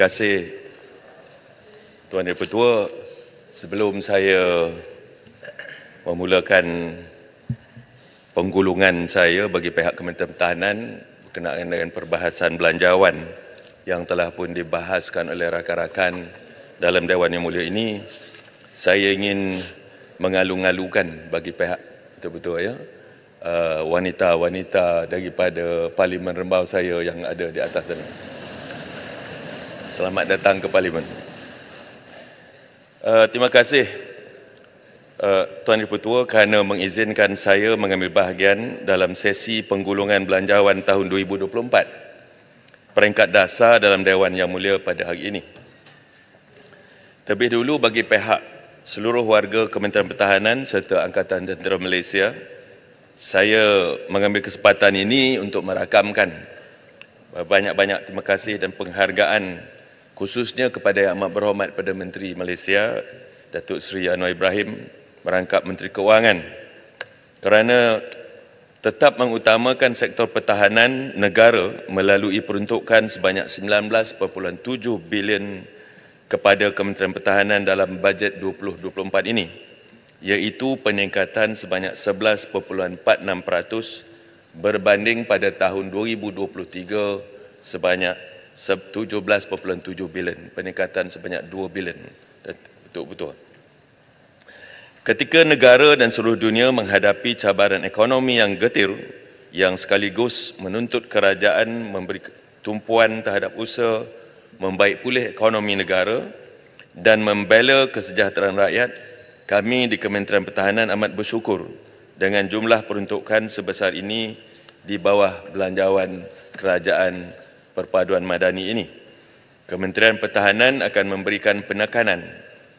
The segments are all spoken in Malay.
kasih Tuan Yang Pertua. Sebelum saya memulakan penggulungan saya bagi pihak Kementerian Pertahanan berkenaan dengan perbahasan belanjawan yang telah pun dibahaskan oleh rakan-rakan dalam Dewan Yang Mulia ini, saya ingin mengalu-alukan bagi pihak betul-betul wanita-wanita daripada Parlimen Rembau saya yang ada di atas sana. Selamat datang ke Parlimen. Terima kasih Tuan Yang Pertua kerana mengizinkan saya mengambil bahagian dalam sesi penggulungan belanjawan tahun 2024 peringkat dasar dalam Dewan Yang Mulia pada hari ini. Terlebih dulu bagi pihak seluruh warga Kementerian Pertahanan serta Angkatan Tentera Malaysia, saya mengambil kesempatan ini untuk merakamkan banyak-banyak terima kasih dan penghargaan khususnya kepada Yang Amat Berhormat Perdana Menteri Malaysia, Datuk Seri Anwar Ibrahim, merangkap Menteri Keuangan, kerana tetap mengutamakan sektor pertahanan negara melalui peruntukan sebanyak 19.7 bilion kepada Kementerian Pertahanan dalam bajet 2024 ini, iaitu peningkatan sebanyak 11.46% berbanding pada tahun 2023 sebanyak 17.7 bilion, peningkatan sebanyak 2 bilion. Betul-betul. Ketika negara dan seluruh dunia menghadapi cabaran ekonomi yang getir, yang sekaligus menuntut kerajaan memberi tumpuan terhadap usaha membaik pulih ekonomi negara dan membela kesejahteraan rakyat, kami di Kementerian Pertahanan amat bersyukur dengan jumlah peruntukan sebesar ini di bawah belanjawan kerajaan perpaduan madani ini. Kementerian Pertahanan akan memberikan penekanan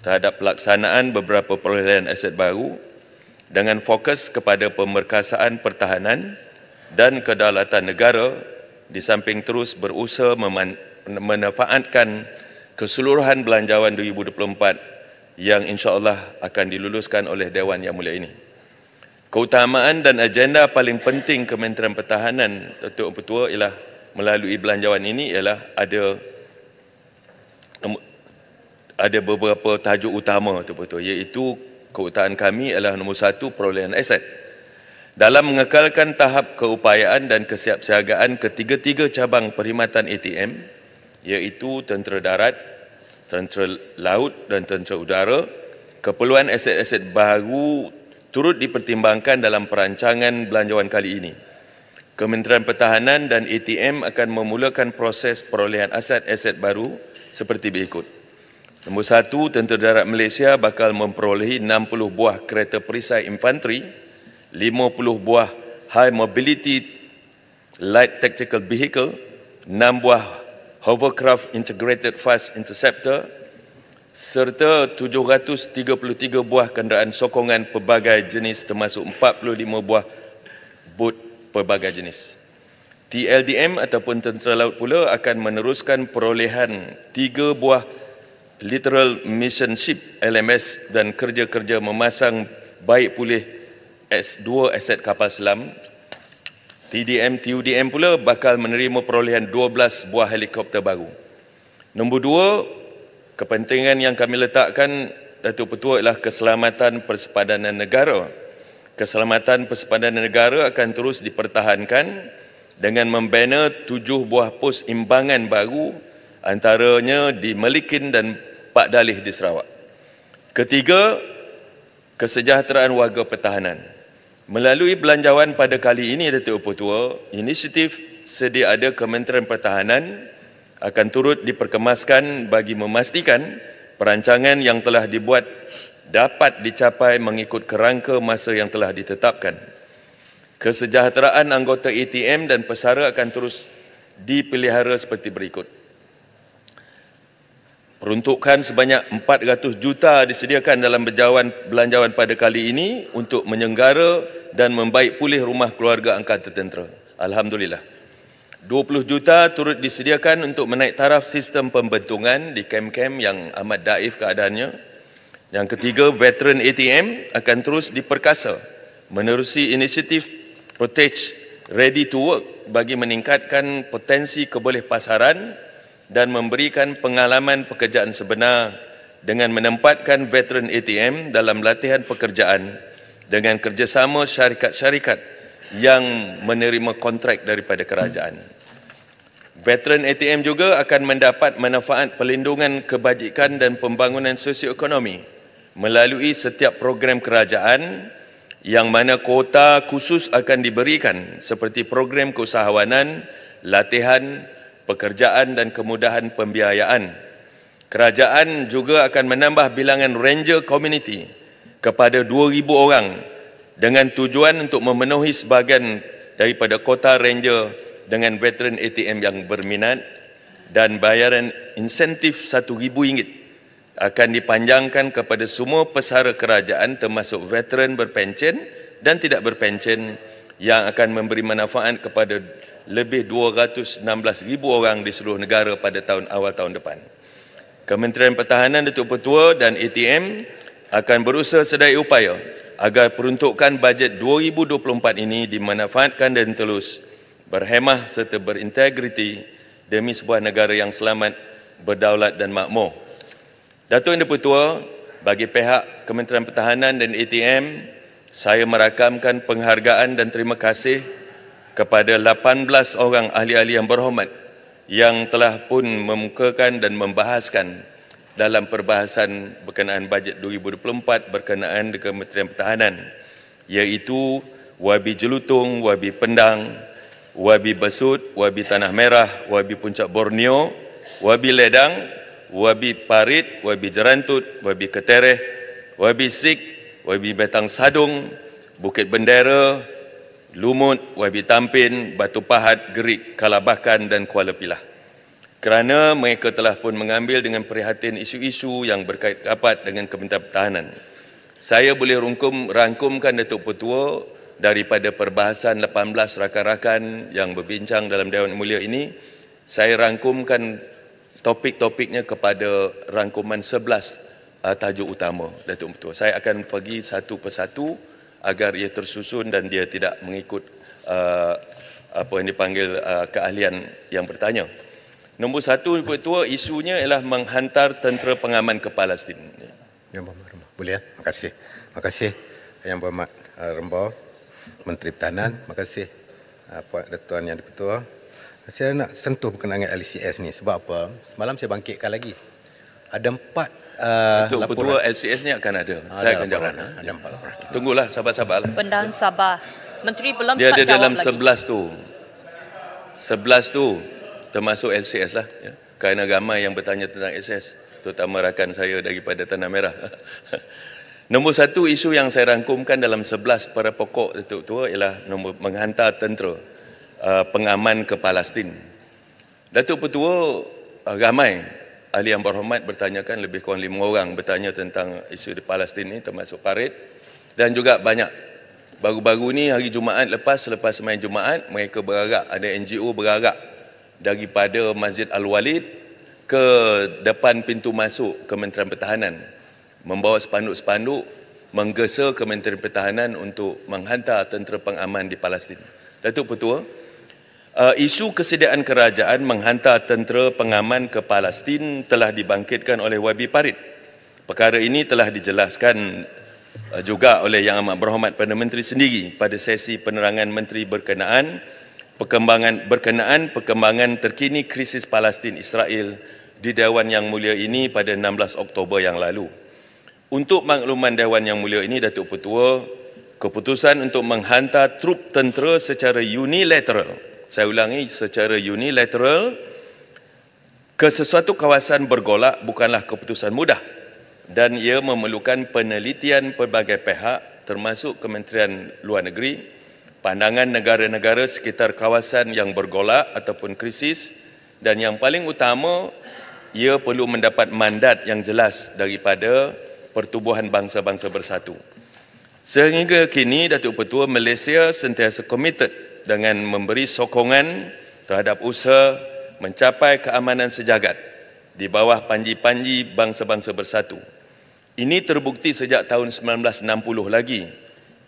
terhadap pelaksanaan beberapa perolehan aset baru dengan fokus kepada pemerkasaan pertahanan dan kedaulatan negara, di samping terus berusaha memanfaatkan keseluruhan belanjawan 2024 yang insya-Allah akan diluluskan oleh Dewan Yang Mulia ini. Keutamaan dan agenda paling penting Kementerian Pertahanan, Datuk Pertua, ialah melalui belanjawan ini ialah ada beberapa tajuk utama, betul-betul, iaitu keutamaan kami ialah nombor 1, perolehan aset. Dalam mengekalkan tahap keupayaan dan kesiapsiagaan ketiga-tiga cabang perkhidmatan ATM, iaitu tentera darat, tentera laut dan tentera udara, keperluan aset-aset baru turut dipertimbangkan dalam perancangan belanjawan kali ini. Kementerian Pertahanan dan ATM akan memulakan proses perolehan aset-aset baru seperti berikut. Nombor 1, Tentera Darat Malaysia bakal memperolehi 60 buah kereta perisai infanteri, 50 buah High Mobility Light Tactical Vehicle, 6 buah Hovercraft Integrated Fast Interceptor, serta 733 buah kenderaan sokongan pelbagai jenis termasuk 45 buah bot pelbagai jenis. TLDM ataupun Tentera Laut pula akan meneruskan perolehan 3 buah Littoral Mission Ship LMS dan kerja-kerja memasang baik pulih S2 aset kapal selam. TUDM pula bakal menerima perolehan 12 buah helikopter baru. Nombor 2, kepentingan yang kami letakkan, Datuk Pertua, ialah keselamatan persepadanan negara. Keselamatan persepadanan negara akan terus dipertahankan dengan membina 7 buah pos imbangan baru, antaranya di Melikin dan Pak Dalih di Sarawak. Ketiga, kesejahteraan warga pertahanan. Melalui belanjawan pada kali ini, Datuk Pertua, inisiatif sedia ada Kementerian Pertahanan akan turut diperkemaskan bagi memastikan perancangan yang telah dibuat dapat dicapai mengikut kerangka masa yang telah ditetapkan. Kesejahteraan anggota ATM dan pesara akan terus dipelihara seperti berikut. Peruntukan sebanyak 400 juta disediakan dalam belanjawan pada kali ini untuk menyenggara dan membaik pulih rumah keluarga Angkatan Tentera. Alhamdulillah. 20 juta turut disediakan untuk menaik taraf sistem pembentungan di kem-kem yang amat daif keadaannya. Yang ketiga, veteran ATM akan terus diperkasa menerusi inisiatif Protege Ready to Work bagi meningkatkan potensi kebolehpasaran dan memberikan pengalaman pekerjaan sebenar dengan menempatkan veteran ATM dalam latihan pekerjaan dengan kerjasama syarikat-syarikat yang menerima kontrak daripada kerajaan. Veteran ATM juga akan mendapat manfaat pelindungan kebajikan dan pembangunan sosioekonomi melalui setiap program kerajaan yang mana kuota khusus akan diberikan seperti program keusahawanan, latihan, pekerjaan dan kemudahan pembiayaan. Kerajaan juga akan menambah bilangan Ranger Community kepada 2,000 orang dengan tujuan untuk memenuhi sebahagian daripada kota Ranger dengan veteran ATM yang berminat, dan bayaran insentif RM1,000 akan dipanjangkan kepada semua pesara kerajaan termasuk veteran berpencen dan tidak berpencen yang akan memberi manfaat kepada lebih 216,000 orang di seluruh negara pada awal tahun depan. Kementerian Pertahanan, Datuk Petua dan ATM akan berusaha sedaya upaya agar peruntukan bajet 2024 ini dimanfaatkan dan terus berhemah serta berintegriti demi sebuah negara yang selamat, berdaulat dan makmur. Datuk Yang Dipertua, bagi pihak Kementerian Pertahanan dan ATM, saya merakamkan penghargaan dan terima kasih kepada 18 orang ahli-ahli yang berhormat yang telah pun memukakan dan membahaskan dalam perbahasan berkenaan bajet 2024 berkenaan dengan Kementerian Pertahanan, iaitu Wabi Jelutung, Wabi Pendang, Wabi Besut, Wabi Tanah Merah, Wabi Puncak Borneo, Wabi Ledang, Wabi Parit, Wabi Jerantut, Wabi Ketereh, Wabi Sik, Wabi Betang Sadung, Bukit Bendera, Lumut, Wabi Tampin, Batu Pahat, Gerik, Kalabakan dan Kuala Pilah. Kerana mereka telah pun mengambil dengan prihatin isu-isu yang berkait rapat dengan Kementerian Pertahanan. Saya boleh rangkumkan Datuk Petua daripada perbahasan 18 rakan-rakan yang berbincang dalam Dewan Mulia ini. Saya rangkumkan topik-topiknya kepada rangkuman 11 tajuk utama, Datuk Petua. Saya akan pergi satu persatu agar ia tersusun dan dia tidak mengikut apa yang dipanggil keahlian yang bertanya. Nombor 1, Datuk Petua, isunya ialah menghantar tentera pengaman ke Palestin. Yang berhormat, boleh ya? Terima kasih. Terima kasih Yang Berhormat Rembo, Menteri Pertahanan. Terima kasih Puan Tuan Yang Dipertua. Saya nak sentuh berkenaan dengan LCS ni. Sebab apa? Semalam saya bangkitkan lagi. Ada 4 Datuk Petua, LCS ni akan ada. Saya akan jawab. Ada 4 laporan. Tunggulah, sabar-sabarlah. Pendang sabar. Menteri belum Dia ada jawab dalam lagi. 11 tu. 11 tu termasuk LCS lah. Ya. Kerana ramai yang bertanya tentang LCS. Terutama rakan saya daripada Tanah Merah. Nombor 1, isu yang saya rangkumkan dalam 11 para pokok Datuk Petua ialah nombor menghantar tentera pengaman ke Palestin. Datuk Petua, ramai ahli yang berhormat bertanyakan, lebih kurang 5 orang bertanya tentang isu di Palestin ini, termasuk Parit, dan juga banyak. Baru-baru ni hari Jumaat selepas semain Jumaat, mereka bergerak, ada NGO bergerak daripada Masjid Al-Walid ke depan pintu masuk Kementerian Pertahanan, membawa spanduk-spanduk menggesa Kementerian Pertahanan untuk menghantar tentera pengaman di Palestin. Datuk Petua, isu kesediaan kerajaan menghantar tentera pengaman ke Palestin telah dibangkitkan oleh Wabi Parit. Perkara ini telah dijelaskan juga oleh Yang Amat Berhormat Perdana Menteri sendiri pada sesi penerangan Menteri berkenaan perkembangan terkini krisis Palestin Israel di Dewan Yang Mulia ini pada 16 Oktober yang lalu. Untuk makluman Dewan Yang Mulia ini, Datuk Petua, keputusan untuk menghantar trup tentera secara unilateral, saya ulangi, secara unilateral ke sesuatu kawasan bergolak bukanlah keputusan mudah dan ia memerlukan penelitian pelbagai pihak termasuk Kementerian Luar Negeri, pandangan negara-negara sekitar kawasan yang bergolak ataupun krisis, dan yang paling utama, ia perlu mendapat mandat yang jelas daripada Pertubuhan Bangsa-Bangsa Bersatu. Sehingga kini, Datuk Petua, Malaysia sentiasa komited dengan memberi sokongan terhadap usaha mencapai keamanan sejagat di bawah panji-panji bangsa-bangsa bersatu. Ini terbukti sejak tahun 1960 lagi.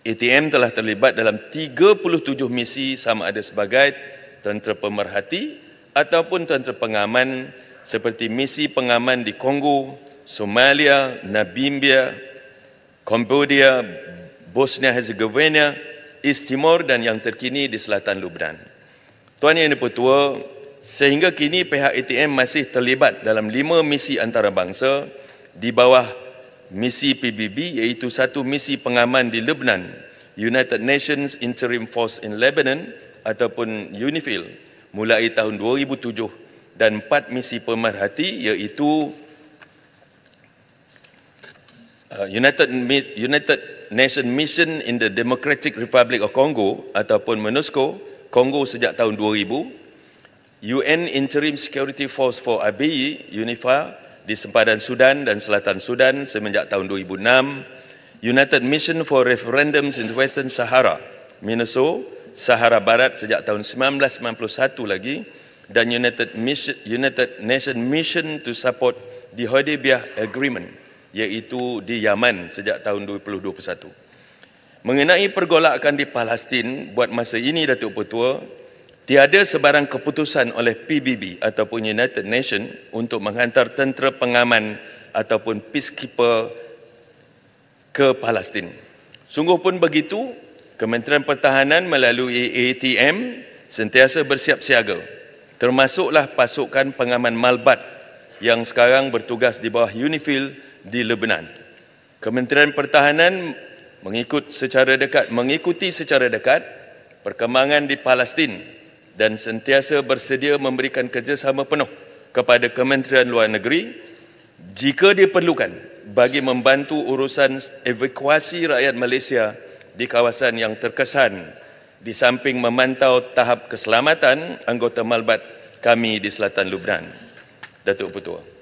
ATM telah terlibat dalam 37 misi sama ada sebagai tentera pemerhati ataupun tentera pengaman seperti misi pengaman di Kongo, Somalia, Namibia, Cambodia, Bosnia-Herzegovina, East Timor dan yang terkini di selatan Lubnan. Tuan Yang Dipertua, sehingga kini pihak ATM masih terlibat dalam 5 misi antarabangsa di bawah misi PBB, iaitu 1 misi pengaman di Lebanon, United Nations Interim Force in Lebanon ataupun UNIFIL mulai tahun 2007 dan 4 misi pemerhati iaitu United Nations Mission in the Democratic Republic of Congo ataupun MONUSCO, Kongo sejak tahun 2000, UN Interim Security Force for ABI, UNIFA, di sempadan Sudan dan Selatan Sudan semenjak tahun 2006, United Mission for Referendums in Western Sahara, MINUSO, Sahara Barat sejak tahun 1991 lagi, dan United Nations Mission to Support the Hudaybiyah Agreement, iaitu di Yaman sejak tahun 2021. Mengenai pergolakan di Palestin, buat masa ini Datuk Pertua, tiada sebarang keputusan oleh PBB ataupun United Nations untuk menghantar tentera pengaman ataupun peacekeeper ke Palestin. Sungguh pun begitu, Kementerian Pertahanan melalui ATM sentiasa bersiap siaga, termasuklah pasukan pengaman Malbat yang sekarang bertugas di bawah UNIFIL di Lebanon. Kementerian Pertahanan mengikuti secara dekat perkembangan di Palestin dan sentiasa bersedia memberikan kerjasama penuh kepada Kementerian Luar Negeri jika diperlukan bagi membantu urusan evakuasi rakyat Malaysia di kawasan yang terkesan, di samping memantau tahap keselamatan anggota Malbat kami di selatan Lubnan. Datuk Pertua.